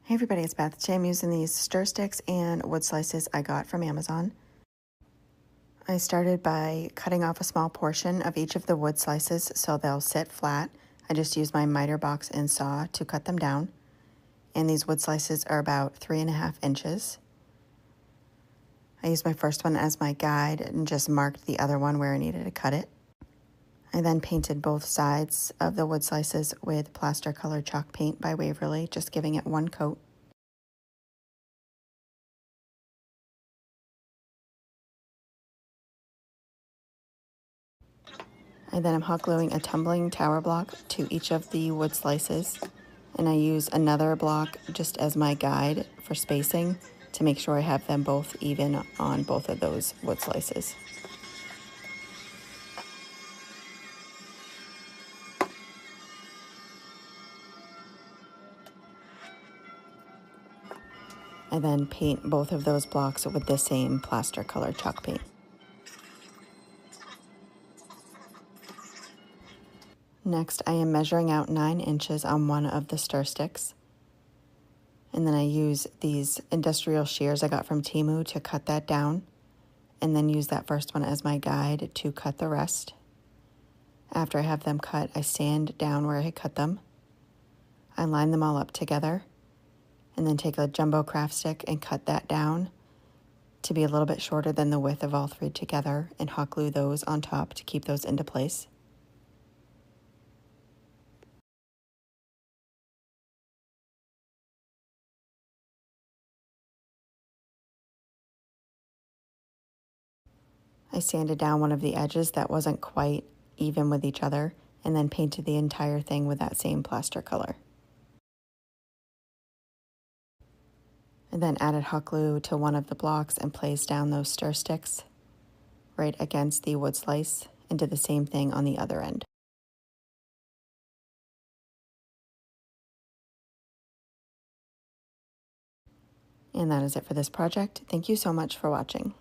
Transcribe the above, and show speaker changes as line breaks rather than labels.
Hey everybody, it's Beth. Today I'm using these stir sticks and wood slices I got from Amazon. I started by cutting off a small portion of each of the wood slices so they'll sit flat. I just used my miter box and saw to cut them down. And these wood slices are about 3.5 inches. I used my first one as my guide and just marked the other one where I needed to cut it. I then painted both sides of the wood slices with Plaster colored chalk paint by Waverly, just giving it one coat. I then am hot gluing a tumbling tower block to each of the wood slices, and I use another block just as my guide for spacing to make sure I have them both even on both of those wood slices. I then paint both of those blocks with the same Plaster colored chalk paint. Next, I am measuring out 9 inches on one of the stir sticks. And then I use these industrial shears I got from Temu to cut that down, and then use that first one as my guide to cut the rest. After I have them cut, I sand down where I had cut them. I line them all up together, and then take a jumbo craft stick and cut that down to be a little bit shorter than the width of all three together, and hot glue those on top to keep those into place. I sanded down one of the edges that wasn't quite even with each other, and then painted the entire thing with that same Plaster color. And then added hot glue to one of the blocks and placed down those stir sticks right against the wood slice, and did the same thing on the other end. And that is it for this project. Thank you so much for watching.